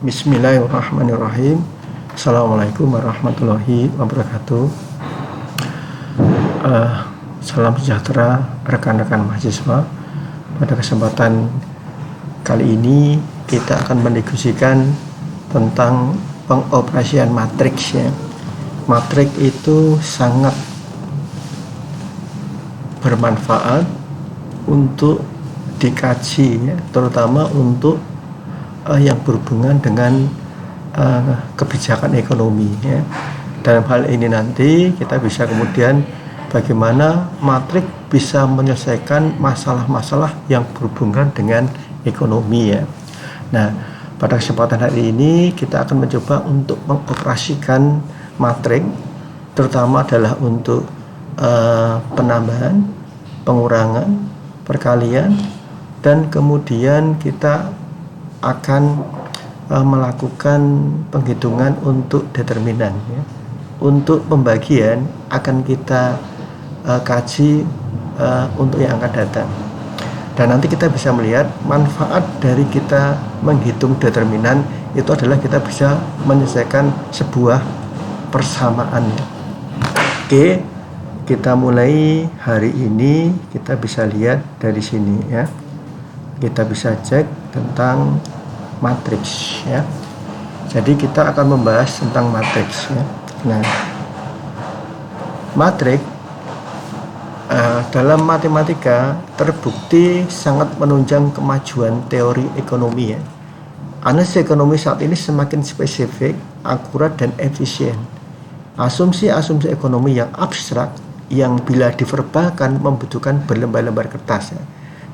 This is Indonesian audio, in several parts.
Bismillahirrahmanirrahim. Assalamualaikum warahmatullahi wabarakatuh. Salam sejahtera rekan-rekan mahasiswa. Pada kesempatan kali ini kita akan mendiskusikan tentang pengoperasian matriks ya. Matriks itu sangat bermanfaat untuk dikaji ya, terutama untuk yang berhubungan dengan kebijakan ekonomi ya. Dalam hal ini nanti kita bisa kemudian bagaimana matriks bisa menyelesaikan masalah-masalah yang berhubungan dengan ekonomi ya. Nah, pada kesempatan hari ini kita akan mencoba untuk mengoperasikan matriks, terutama adalah untuk penambahan, pengurangan, perkalian, dan kemudian kita akan melakukan penghitungan untuk determinan ya. Untuk pembagian akan kita kaji untuk yang akan datang, dan nanti kita bisa melihat manfaat dari kita menghitung determinan itu adalah kita bisa menyelesaikan sebuah persamaan ya. Oke, kita mulai hari ini. Kita bisa lihat dari sini ya. Kita bisa cek tentang matriks ya. Jadi kita akan membahas tentang matriks ya. Nah, matriks dalam matematika terbukti sangat menunjang kemajuan teori ekonomi ya. Analisis ekonomi saat ini semakin spesifik, akurat, dan efisien. Asumsi-asumsi ekonomi yang abstrak yang bila diverbalkan membutuhkan berlembar-lembar kertas ya.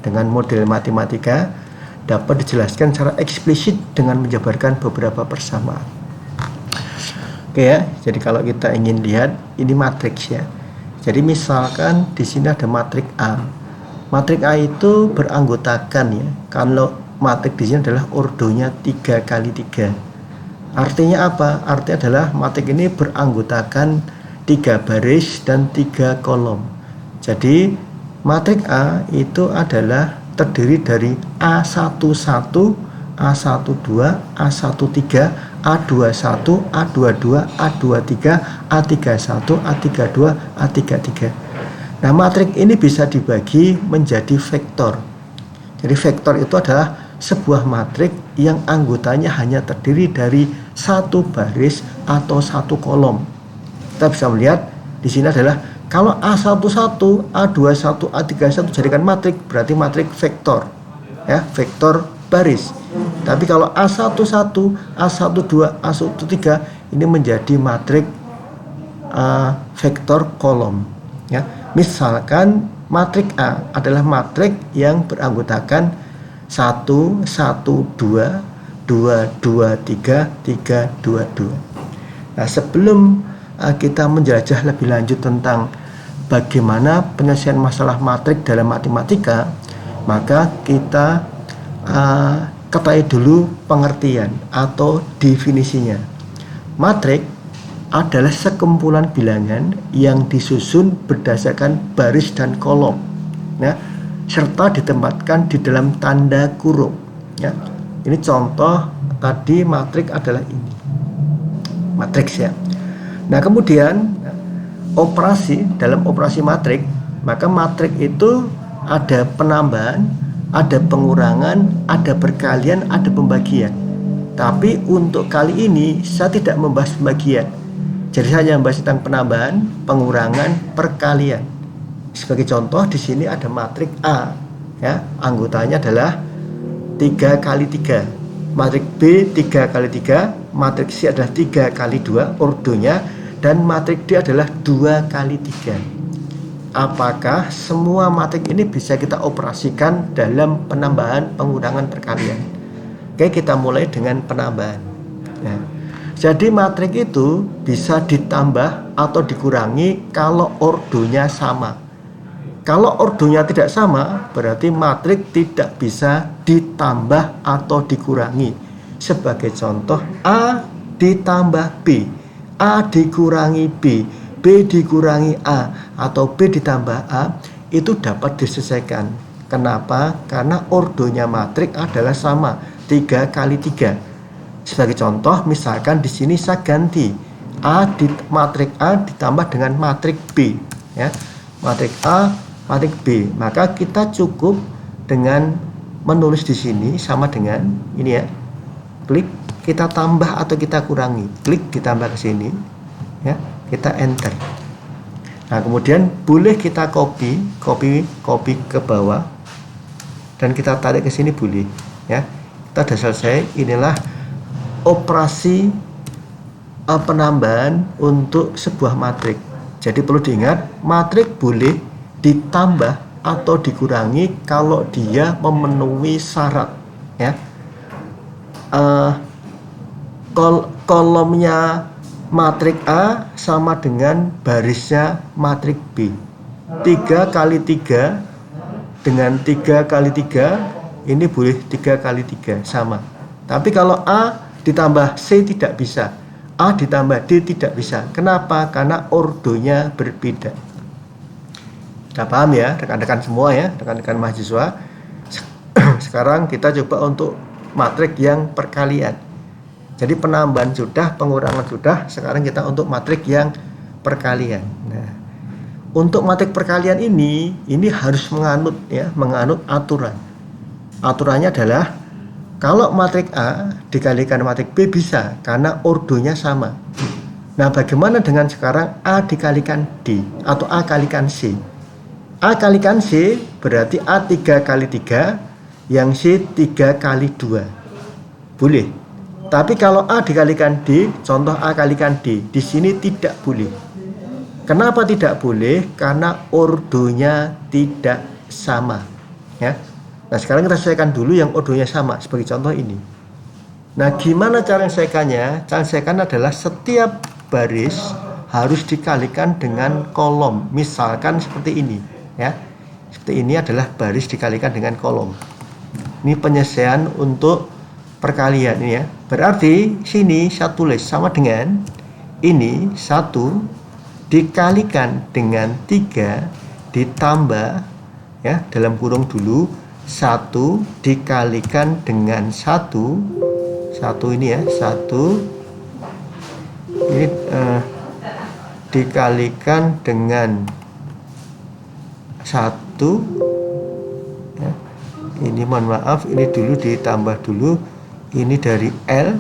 Dengan model matematika dapat dijelaskan secara eksplisit dengan menjabarkan beberapa persamaan. Oke ya, jadi kalau kita ingin lihat ini matriks ya. Jadi misalkan di sini ada matriks A. Matriks A itu beranggotakan ya. Kalau matriks di sini adalah ordonya 3 kali 3. Artinya apa? Artinya adalah matriks ini beranggotakan 3 baris dan 3 kolom. Jadi matriks A itu adalah terdiri dari A11, A12, A13, A21, A22, A23, A31, A32, A33. Nah, matriks ini bisa dibagi menjadi vektor. Jadi vektor itu adalah sebuah matriks yang anggotanya hanya terdiri dari 1 baris atau 1 kolom. Kita bisa melihat di sini adalah kalau A11, A21, A31 jadikan matriks, berarti matriks vektor ya, vektor baris. Tapi kalau A11, A12, A13 ini menjadi matriks vektor kolom ya. Misalkan matriks A adalah matriks yang beranggotakan 1, 1, 2, 2, 2, 3, 3, 2, 2. Nah, sebelum kita menjelajah lebih lanjut tentang bagaimana penyelesaian masalah matriks dalam matematika, maka kita ketahui dulu pengertian atau definisinya. Matriks adalah sekumpulan bilangan yang disusun berdasarkan baris dan kolom ya, serta ditempatkan di dalam tanda kurung ya. Ini contoh tadi matriks adalah ini matriks ya. Nah, kemudian dalam operasi matriks, maka matriks itu ada penambahan, ada pengurangan, ada perkalian, ada pembagian. Tapi untuk kali ini saya tidak membahas pembagian. Jadi saya hanya membahas tentang penambahan, pengurangan, perkalian. Sebagai contoh di sini ada matriks A ya, anggotanya adalah 3 kali 3. Matriks B 3 kali 3, matriks C adalah 3 kali 2 ordonya, dan matriks D adalah 2 kali 3. Apakah semua matriks ini bisa kita operasikan dalam penambahan, pengurangan, perkalian? Oke, kita mulai dengan penambahan ya. Jadi matriks itu bisa ditambah atau dikurangi kalau ordonya sama. Kalau ordonya tidak sama, berarti matriks tidak bisa ditambah atau dikurangi. Sebagai contoh, A ditambah B, A dikurangi B, B dikurangi A, atau B ditambah A, itu dapat diselesaikan. Kenapa? Karena ordonya matriks adalah sama, 3 kali 3. Sebagai contoh, misalkan di sini saya ganti matrik A ditambah dengan matrik B, ya. Matrik A, matrik B. Maka kita cukup dengan menulis di sini sama dengan ini ya. Klik, kita tambah atau kita kurangi. Klik ditambah ke sini, ya. Kita enter. Nah, kemudian boleh kita copy ke bawah dan kita tarik ke sini boleh, ya. Kita sudah selesai. Inilah operasi penambahan untuk sebuah matrik. Jadi perlu diingat, matrik boleh ditambah atau dikurangi kalau dia memenuhi syarat, ya. Kolomnya matrik A sama dengan barisnya matrik B. 3 kali 3 dengan 3 kali 3 ini boleh 3 kali 3 sama. Tapi kalau A ditambah C tidak bisa, A ditambah D tidak bisa. Kenapa? Karena ordonya berbeda. Sudah paham ya rekan-rekan semua ya, rekan-rekan mahasiswa. Sekarang kita coba untuk matrik yang perkalian. Jadi penambahan sudah, pengurangan sudah. Sekarang kita untuk matrik yang perkalian. Nah, untuk matrik perkalian ini harus menganut aturan. Aturannya adalah kalau matrik A dikalikan matrik B bisa, karena ordonya sama. Nah, bagaimana dengan sekarang A dikalikan D atau A kalikan C? A kalikan C berarti A 3 kali 3, yang C 3 kali 2. Boleh. Tapi kalau A dikalikan D, contoh A kalikan D, di sini tidak boleh. Kenapa tidak boleh? Karena ordonya tidak sama, ya. Nah, sekarang kita selesaikan dulu yang ordonya sama, sebagai contoh ini. Nah, gimana cara menyelesaikannya? Cara menyelesaikan adalah setiap baris harus dikalikan dengan kolom. Misalkan seperti ini, ya. Seperti ini adalah baris dikalikan dengan kolom. Ini penyelesaian untuk perkalian ini ya. Berarti sini saya tulis sama dengan ini 1 dikalikan dengan 3 ditambah, ya, dalam kurung dulu 1 dikalikan dengan 1 ini ya, 1 ini dikalikan dengan 1, ya. Ini mohon maaf, ini dulu ditambah dulu, ini dari L.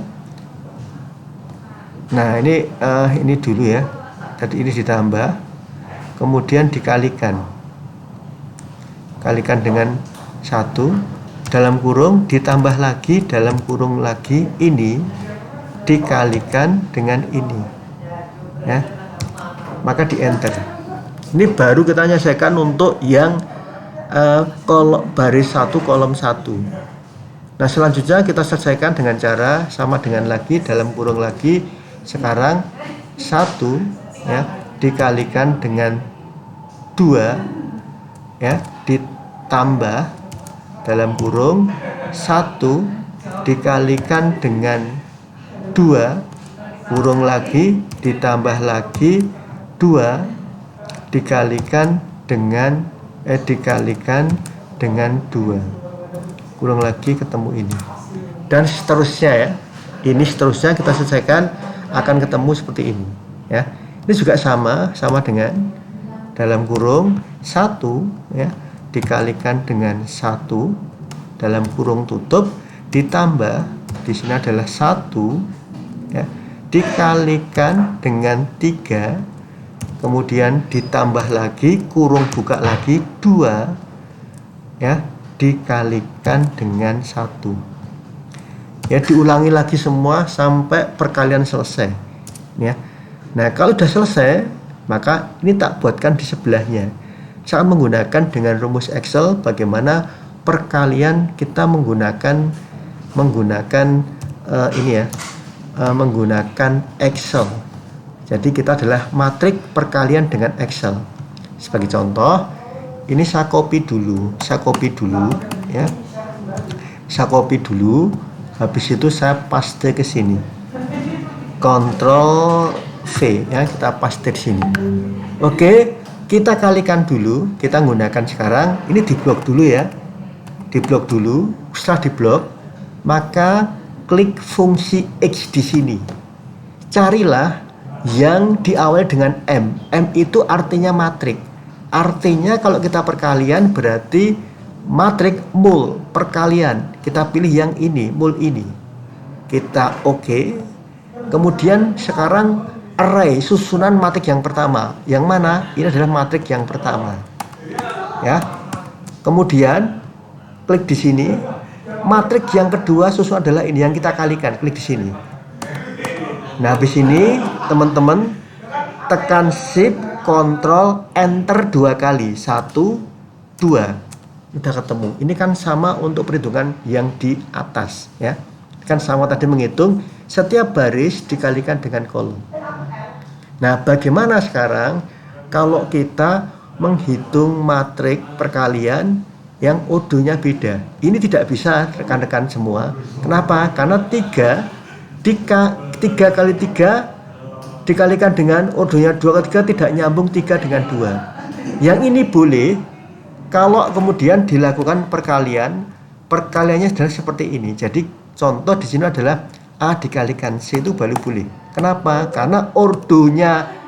Nah, ini dulu ya, tadi ini ditambah, kemudian dikalikan dengan 1 dalam kurung ditambah lagi dalam kurung lagi, ini dikalikan dengan ini, ya. Maka di enter. Ini baru kita menyelesaikan untuk yang baris 1 kolom 1. Nah, selanjutnya kita selesaikan dengan cara sama dengan lagi dalam kurung lagi. Sekarang 1 ya dikalikan dengan 2 ya ditambah dalam kurung 1 dikalikan dengan 2 kurung lagi ditambah lagi 2 dikalikan dengan 2 kurung lagi ketemu ini, dan seterusnya ya. Ini seterusnya kita selesaikan akan ketemu seperti ini ya. Ini juga sama dengan dalam kurung 1 ya dikalikan dengan 1 dalam kurung tutup ditambah di sini adalah 1 ya dikalikan dengan 3 kemudian ditambah lagi kurung buka lagi 2 ya dikalikan dengan 1 ya, diulangi lagi semua sampai perkalian selesai ya. Nah, kalau sudah selesai maka ini tak buatkan di sebelahnya. Saya menggunakan dengan rumus Excel bagaimana perkalian kita menggunakan menggunakan Excel. Jadi kita adalah matrik perkalian dengan Excel. Sebagai contoh, ini saya copy dulu ya. Saya copy dulu, habis itu saya paste ke sini. Ctrl V ya, kita paste di sini. Oke, kita kalikan dulu, kita menggunakan sekarang ini diblok dulu ya. Diblok dulu, setelah diblok maka klik fungsi X di sini. Carilah yang diawali dengan M. M itu artinya matrik. Artinya kalau kita perkalian berarti matrik mul, perkalian. Kita pilih yang ini, mul ini. Kita oke. Kemudian sekarang array, susunan matrik yang pertama. Yang mana? Ini adalah matrik yang pertama. Ya. Kemudian klik di sini. Matrik yang kedua susun adalah ini yang kita kalikan. Klik di sini. Nah, habis ini teman-teman tekan Shift, Ctrl, Enter 2 kali. 1, 2. Udah ketemu. Ini kan sama untuk perhitungan yang di atas, ya. Kan sama tadi menghitung setiap baris dikalikan dengan kolom. Nah, bagaimana sekarang kalau kita menghitung matrik perkalian yang odonya beda? Ini tidak bisa rekan-rekan semua. Kenapa? Karena 3 kali 3 dikalikan dengan odonya 2 kali 3 tidak nyambung 3 dengan 2. Yang ini boleh kalau kemudian dilakukan perkaliannya adalah seperti ini. Jadi contoh di sini adalah A dikalikan C itu baru boleh. Kenapa? Karena ordonya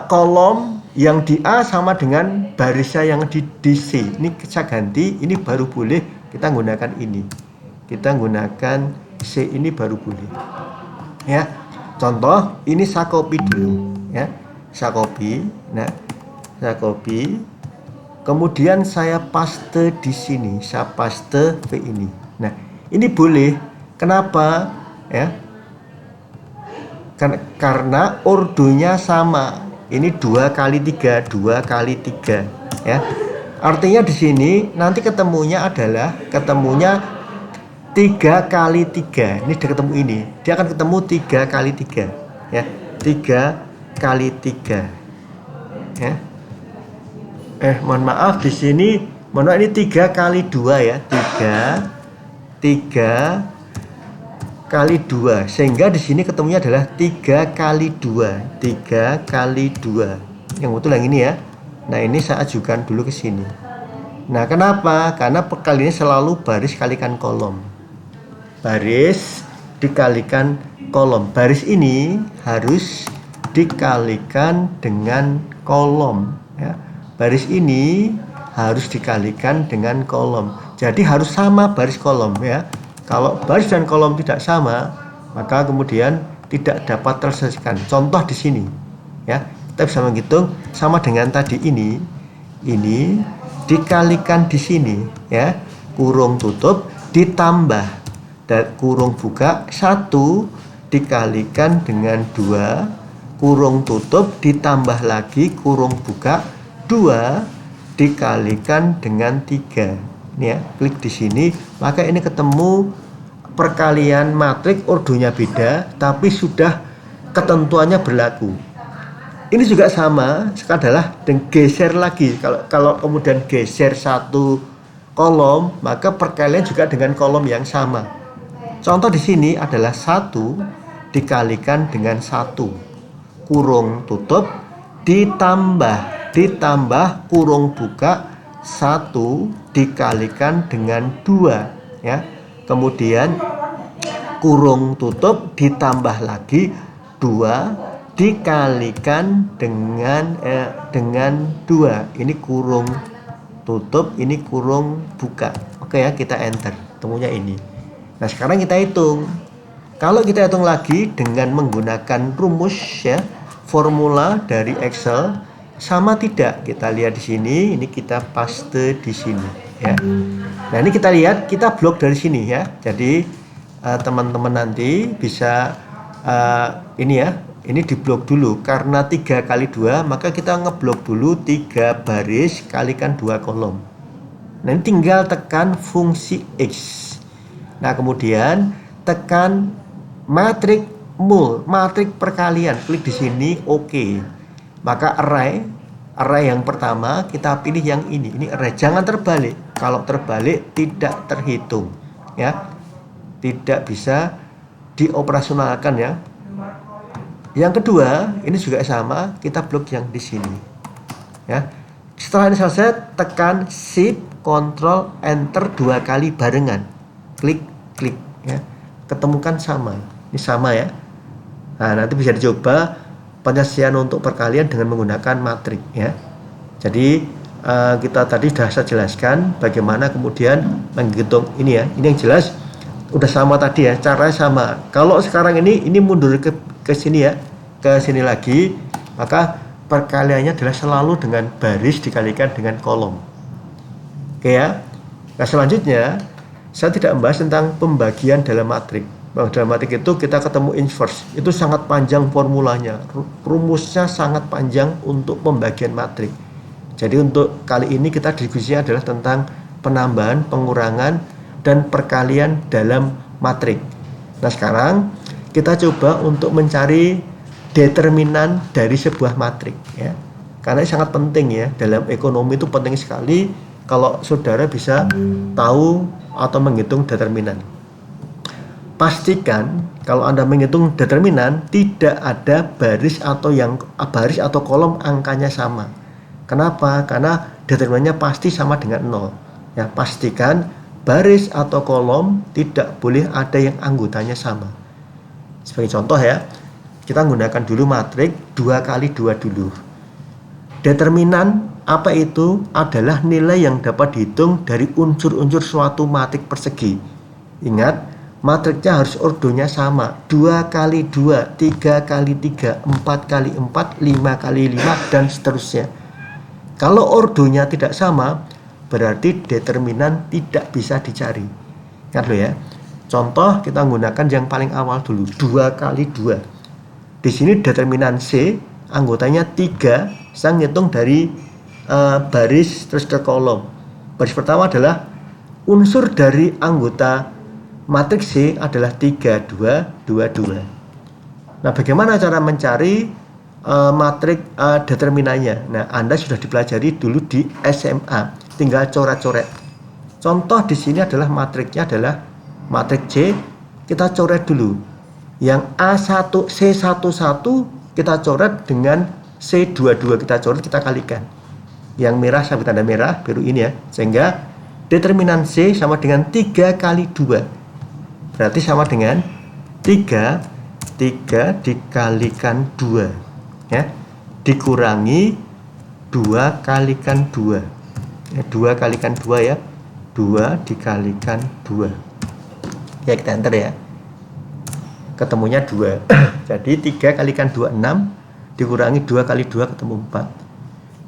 kolom yang di A sama dengan barisnya yang di C. Ini saya ganti, ini baru boleh kita gunakan ini. Kita gunakan C ini baru boleh. Ya. Contoh, ini saya copy dulu, ya. Saya copy. Nah, saya copy. Kemudian saya paste di sini. Saya paste ke ini. Nah, ini boleh. Kenapa? Ya. Karena ordonya sama. Ini 2 kali 3, 2 kali 3, ya. Artinya di sini nanti ketemunya 3 kali 3. Ini dia ketemu ini. Dia akan ketemu 3 kali 3, ya. 3 kali 3. Ya. Mohon maaf di sini, ini 3 kali 2 ya. 3 kali 2. Sehingga di sini ketemunya adalah 3 kali 2. 3 kali 2. Yang betul yang ini ya. Nah, ini saya ajukan dulu ke sini. Nah, kenapa? Karena perkaliannya selalu baris kalikan kolom. Baris dikalikan kolom. Baris ini harus dikalikan dengan kolom, ya. Baris ini harus dikalikan dengan kolom. Jadi harus sama baris kolom, ya. Kalau baris dan kolom tidak sama, maka kemudian tidak dapat terselesaikan. Contoh di sini, ya. Kita bisa menghitung sama dengan tadi ini dikalikan di sini, ya. Kurung tutup ditambah dan kurung buka 1 dikalikan dengan 2, kurung tutup ditambah lagi kurung buka 2 dikalikan dengan 3. Ini ya, klik di sini, maka ini ketemu perkalian matrik ordonya beda, tapi sudah ketentuannya berlaku. Ini juga sama, sekarang adalah geser lagi. Kalau kemudian geser 1 kolom, maka perkalian juga dengan kolom yang sama. Contoh di sini adalah 1 dikalikan dengan 1, kurung tutup ditambah kurung buka 1 dikalikan dengan 2, ya. Kemudian kurung tutup ditambah lagi 2 dikalikan dengan 2. Ini kurung tutup, ini kurung buka. Oke ya, kita enter. Temunya ini. Nah, sekarang kita hitung. Kalau kita hitung lagi dengan menggunakan rumus, ya, formula dari Excel, sama tidak? Kita lihat di sini, ini kita paste di sini, ya. Nah, ini kita lihat, kita blok dari sini, ya. Jadi teman-teman nanti bisa ini ya, ini diblok dulu karena 3 kali 2, maka kita ngeblok dulu 3 baris kalikan 2 kolom. Nah, ini tinggal tekan fungsi X. Nah, kemudian tekan matrik mul, matrik perkalian, klik di sini, oke. Maka array yang pertama kita pilih yang ini array, jangan terbalik. Kalau terbalik tidak terhitung, ya, tidak bisa dioperasionalkan, ya. Yang kedua, ini juga sama, kita blok yang di sini, ya. Setelah ini selesai, tekan Shift, Ctrl, Enter 2 kali barengan, klik. ya. Ketemukan sama, ini sama ya. Nah, nanti bisa dicoba penyelesaian untuk perkalian dengan menggunakan matrik ya. Jadi kita tadi sudah saya jelaskan bagaimana kemudian menghitung ini ya. Ini yang jelas udah sama tadi ya, caranya sama. Kalau sekarang ini mundur ke sini ya, ke sini lagi, maka perkaliannya adalah selalu dengan baris dikalikan dengan kolom. Oke ya. Nah, selanjutnya saya tidak membahas tentang pembagian dalam matrik. Dalam matrik itu kita ketemu inverse, itu sangat panjang formulanya, rumusnya sangat panjang untuk pembagian matrik. Jadi untuk kali ini kita diskusinya adalah tentang penambahan, pengurangan, dan perkalian dalam matrik. Nah, sekarang kita coba untuk mencari determinan dari sebuah matrik ya. Karena ini sangat penting ya, dalam ekonomi itu penting sekali kalau saudara bisa tahu atau menghitung determinan. Pastikan kalau Anda menghitung determinan tidak ada baris atau kolom angkanya sama. Kenapa? Karena determinannya pasti sama dengan 0. Ya, pastikan baris atau kolom tidak boleh ada yang anggotanya sama. Sebagai contoh ya, kita menggunakan dulu matrik 2 kali 2 dulu. Determinan apa itu? Adalah nilai yang dapat dihitung dari unsur-unsur suatu matrik persegi. Ingat, matriknya harus ordonya sama. 2 kali 2, 3 kali 3, 4 kali 4, 5 kali 5, dan seterusnya. Kalau ordonya tidak sama, berarti determinan tidak bisa dicari. Ingat loh ya. Contoh kita menggunakan yang paling awal dulu, 2 kali 2. Di sini determinan C, anggotanya 3, saya ngitung dari baris terus ke kolom. Baris pertama adalah unsur dari anggota matriks C adalah 3, 2, 2, 2. Nah, bagaimana cara mencari matrik determinannya? Nah, Anda sudah dipelajari dulu di SMA, tinggal coret-coret. Contoh di sini adalah matriknya adalah matrik C, kita coret dulu. Yang A1 C11 kita coret dengan C22, kita coret, kita kalikan. Yang merah saya beri tanda merah, biru ini ya. Sehingga determinan C sama dengan 3 kali 2. Berarti sama dengan 3 dikalikan 2 ya, dikurangi 2 kalikan 2 ya, 2 kalikan 2 ya, 2 dikalikan 2 ya, kita enter ya, ketemunya 2. Jadi 3 kalikan 2 6, dikurangi 2 kali 2 ketemu 4.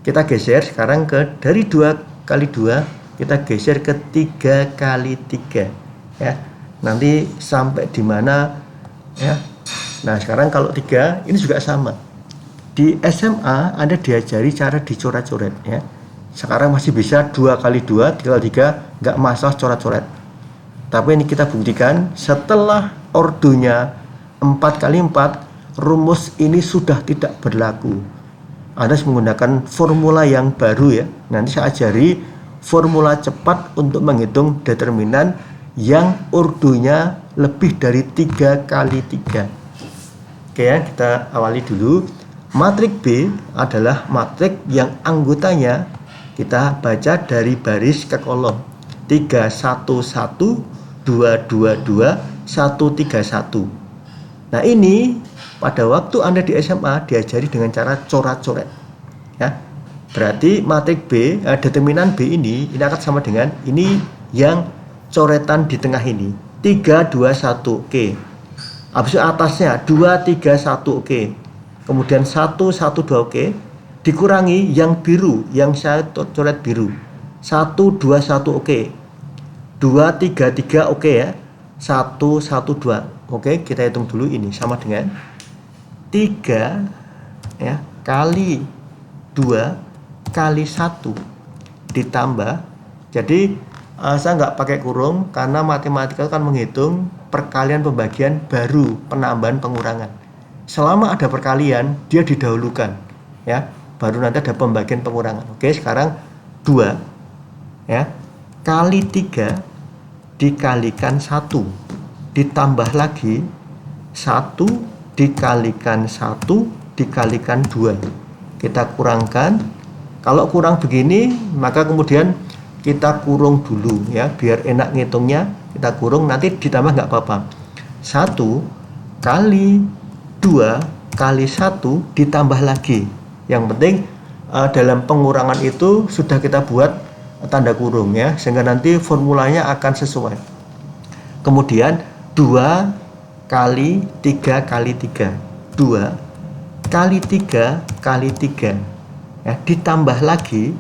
Kita geser sekarang dari 2 kali 2 kita geser ke 3 kali 3 ya. Nanti sampai di mana ya. Nah, sekarang kalau 3 ini juga sama. Di SMA Anda diajari cara dicoret-coret ya. Sekarang masih bisa 2 kali 2, 3 kali 3, nggak masalah coret-coret. Tapi ini kita buktikan setelah ordonya 4 kali 4, rumus ini sudah tidak berlaku. Anda harus menggunakan formula yang baru ya. Nanti saya ajari formula cepat untuk menghitung determinan yang ordonya lebih dari 3 kali 3. Oke ya, kita awali dulu. Matrik B adalah matrik yang anggotanya kita baca dari baris ke kolom. 3 1 1, 2 2 2, 1 3 1. Nah, ini pada waktu Anda di SMA diajari dengan cara coret-coret ya. Berarti matrik B, determinan B ini akan sama dengan ini yang coretan di tengah ini, 3 2 1, oke. Habis itu atasnya 2 3 1, oke. Kemudian 1 1 2, oke. Dikurangi yang biru, yang saya coret biru, 1 2 1, oke. 2 3 3, oke ya. 1 1 2. Oke, kita hitung dulu, ini sama dengan 3 ya kali 2 kali 1 ditambah. Jadi saya nggak pakai kurung karena matematika kan menghitung perkalian pembagian baru penambahan pengurangan. Selama ada perkalian dia didahulukan ya, baru nanti ada pembagian pengurangan. Oke, sekarang 2 ya kali 3 dikalikan 1 ditambah lagi 1 dikalikan 1 dikalikan 2. Kita kurangkan. Kalau kurang begini maka kemudian kita kurung dulu ya, biar enak ngitungnya. kita kurung, nanti ditambah nggak apa-apa. 1 kali 2 kali 1 ditambah lagi. Yang penting dalam pengurangan itu sudah kita buat tanda kurung ya, sehingga nanti formulanya akan sesuai. Kemudian 2 kali 3 kali 3, 2 kali 3 kali 3 ya, ditambah lagi,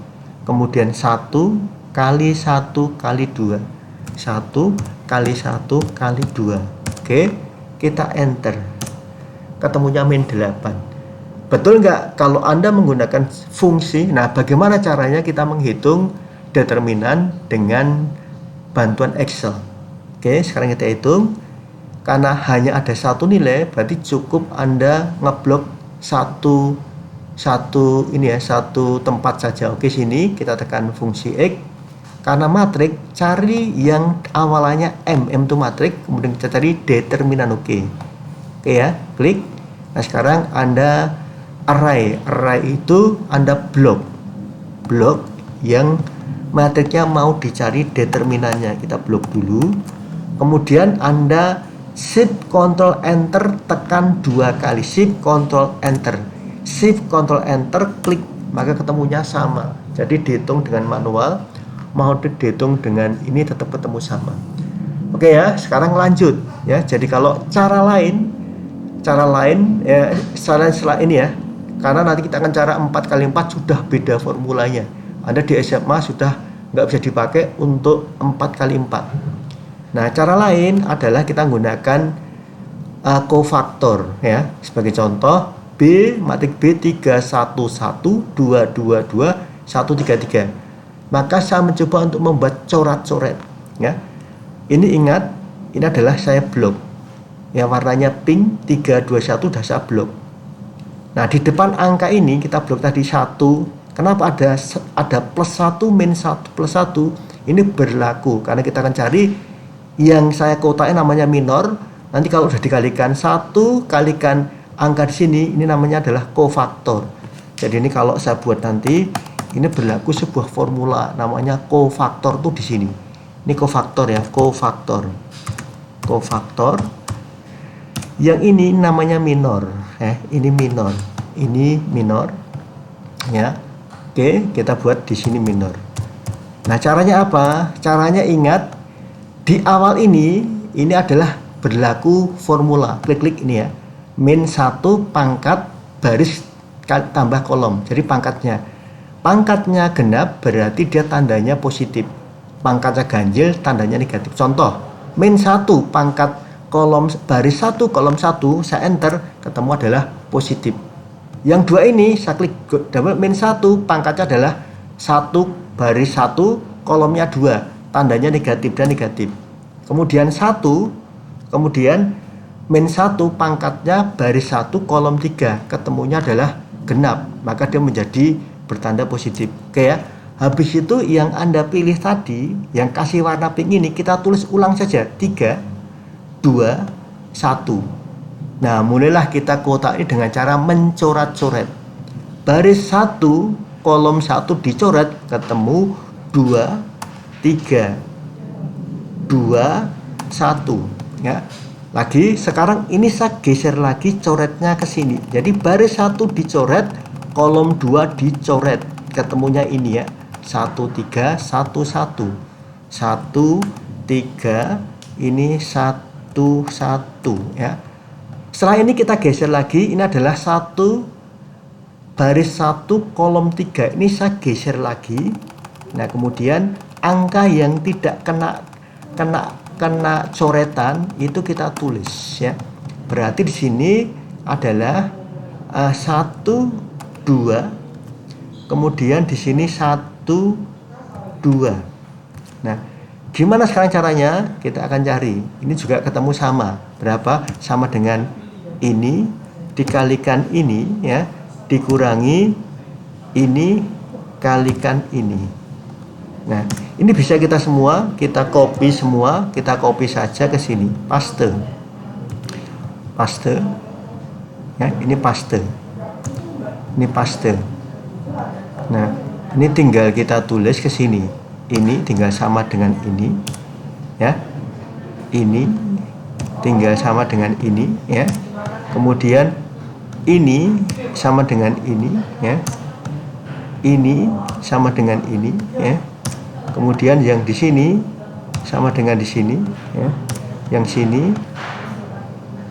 kemudian 1 kali 1 kali 2, 1 kali 1 kali 2. Oke, kita enter, ketemunya min 8. Betul nggak kalau Anda menggunakan fungsi? Nah, bagaimana caranya kita menghitung determinan dengan bantuan Excel? Oke, sekarang kita hitung. Karena hanya ada satu nilai, berarti cukup Anda ngeblok satu tempat saja. Oke, sini kita tekan fungsi X. Karena matrik, cari yang awalannya M itu matrik, kemudian kita cari determinan. Oke ya, klik. Nah, sekarang Anda array itu Anda blok yang matriknya mau dicari determinannya, kita blok dulu. Kemudian Anda Shift Ctrl Enter, tekan 2 kali, Shift Ctrl Enter, Shift Ctrl Enter, klik, maka ketemunya sama. Jadi dihitung dengan manual mau dihitung dengan ini tetap ketemu sama. Oke ya, sekarang lanjut ya. Jadi kalau cara lain ya, setelah ini ya, karena nanti kita akan cara 4 kali 4 sudah beda formulanya. Anda di SMA sudah nggak bisa dipakai untuk 4 kali 4. Nah, cara lain adalah kita menggunakan kofaktor ya. Sebagai contoh, B matrik B 311 222 133. Maka saya mencoba untuk membuat coret-coret ya. Ini ingat, ini adalah saya blok. Yang warnanya pink 321 sudah saya blok. Nah, di depan angka ini kita blok tadi 1. Kenapa ada plus 1 min 1 plus 1? Ini berlaku karena kita akan cari yang saya kotain namanya minor. Nanti kalau sudah dikalikan 1 kalikan angka di sini, ini namanya adalah kofaktor. Jadi ini kalau saya buat nanti, ini berlaku sebuah formula namanya kofaktor tuh di sini. Ini kofaktor ya, kofaktor. Yang ini namanya minor. Ini minor. Ini minor. Ya. Oke, kita buat di sini minor. Nah, caranya apa? Caranya ingat di awal ini adalah berlaku formula. Klik-klik ini ya. Min 1 pangkat baris tambah kolom. Jadi pangkatnya genap berarti dia tandanya positif. Pangkatnya ganjil tandanya negatif. Contoh, min 1 pangkat kolom baris 1 kolom 1, saya enter, ketemu adalah positif. Yang 2 ini saya klik double, min 1 pangkatnya adalah 1 baris 1 kolomnya 2, tandanya negatif dan negatif. Kemudian min 1 pangkatnya baris 1 kolom 3, ketemunya adalah genap, maka dia menjadi bertanda positif. Oke ya. Habis itu yang Anda pilih tadi, yang kasih warna pink ini, kita tulis ulang saja 3 2 1. Nah, mulailah kita kotai dengan cara mencoret-coret. Baris 1 kolom 1 dicoret, ketemu 2 3 2 1 ya. Lagi sekarang ini saya geser lagi coretnya ke sini. Jadi baris 1 dicoret, kolom 2 dicoret, ketemunya ini ya. 1 3 1 1 1 3, ini 1 1 ya. Setelah ini kita geser lagi, ini adalah 1 baris 1 kolom 3, ini saya geser lagi. Nah, kemudian angka yang tidak kena coretan itu kita tulis ya. Berarti di sini adalah 1 2, kemudian di sini 1 2. Nah, gimana sekarang caranya? Kita akan cari. Ini juga ketemu sama. Berapa? Sama dengan ini dikalikan ini ya, dikurangi ini kalikan ini. Nah, ini bisa kita semua, kita copy semua, kita copy saja ke sini, paste. Ya, ini paste. Nah, ini tinggal kita tulis ke sini. Ini tinggal sama dengan ini, ya. ini tinggal sama dengan ini ya. Kemudian ini sama dengan ini ya. Ini sama dengan ini ya. Kemudian yang di sini sama dengan di sini ya. Yang sini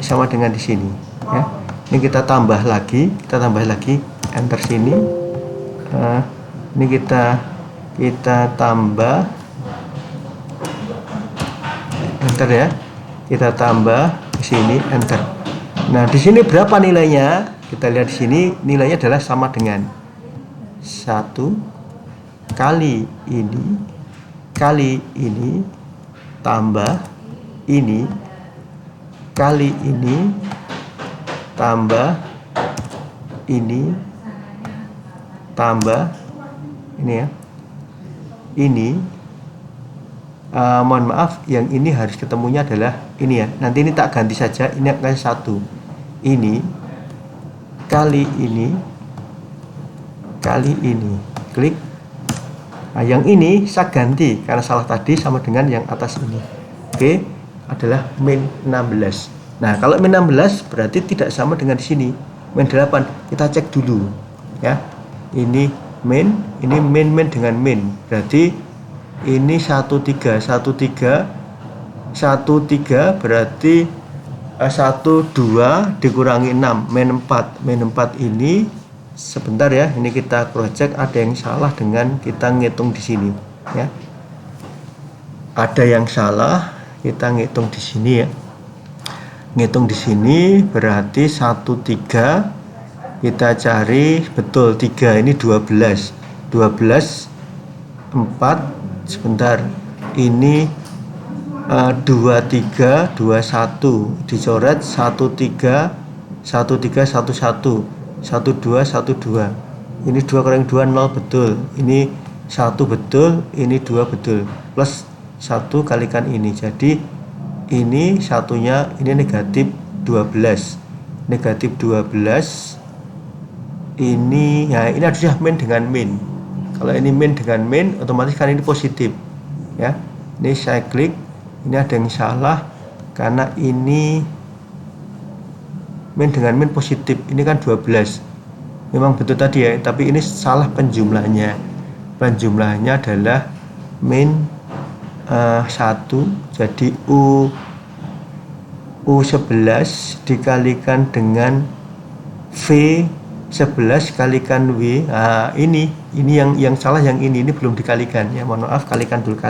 sama dengan di sini ya. Ini kita tambah lagi, enter sini. Ini kita tambah, enter ya. Kita tambah di sini, enter. Nah, di sini berapa nilainya? Kita lihat di sini nilainya adalah sama dengan 1 kali ini tambah ini kali ini tambah ini tambah ini ya. Ini mohon maaf, yang ini harus ketemunya adalah ini ya. Nanti ini tak ganti saja, ini akan 1 ini kali ini kali ini, klik. Nah, yang ini saya ganti karena salah tadi sama dengan yang atas ini. Oke, adalah min 16. Nah, kalau min 16 berarti tidak sama dengan di sini. Min 8 kita cek dulu ya. Ini min dengan min. Berarti ini 13 berarti 1 2 dikurangi 6 min 4 ini sebentar ya, ini kita project, ada yang salah dengan kita ngitung di sini ya. Ada yang salah, kita ngitung di sini ya. Ngitung di sini berarti 13, kita cari betul 3 ini 12 4 sebentar. Ini 23 21 dicoret 13 11 12 ini 2 kurang 2 0 betul, ini 1 betul, ini 2 betul, plus 1 kalikan ini, jadi ini satunya ini negatif 12 ini ya. Ini harusnya min dengan min. Kalau ini min dengan min otomatis kan ini positif ya. Ini saya klik, ini ada yang salah karena ini min dengan min positif, ini kan 12 memang betul tadi ya, tapi ini salah penjumlahnya adalah min 1, jadi U11 dikalikan dengan V11 kalikan W. Nah, ini yang salah, yang ini belum dikalikan ya, mohon maaf, kalikan dulu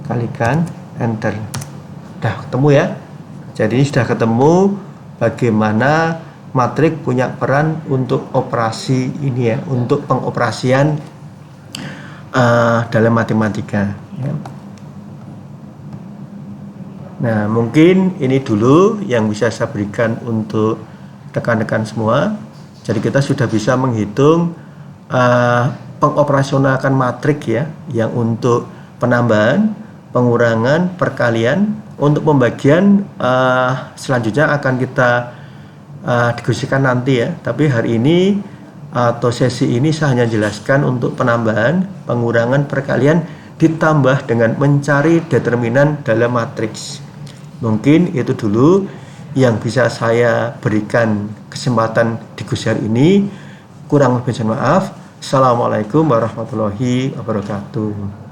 kalikan, enter. Udah ketemu ya. Jadi ini sudah ketemu bagaimana matrik punya peran untuk operasi ini ya, untuk pengoperasian dalam matematika ya. Nah, mungkin ini dulu yang bisa saya berikan untuk rekan-rekan semua. Jadi kita sudah bisa menghitung pengoperasionalkan matrik ya, yang untuk penambahan, pengurangan, perkalian. Untuk pembagian selanjutnya akan kita diskusikan nanti ya. Tapi hari ini atau sesi ini saya hanya jelaskan untuk penambahan, pengurangan, perkalian ditambah dengan mencari determinan dalam matriks. Mungkin itu dulu yang bisa saya berikan kesempatan di hari ini. Kurang lebih mohon maaf. Assalamualaikum warahmatullahi wabarakatuh.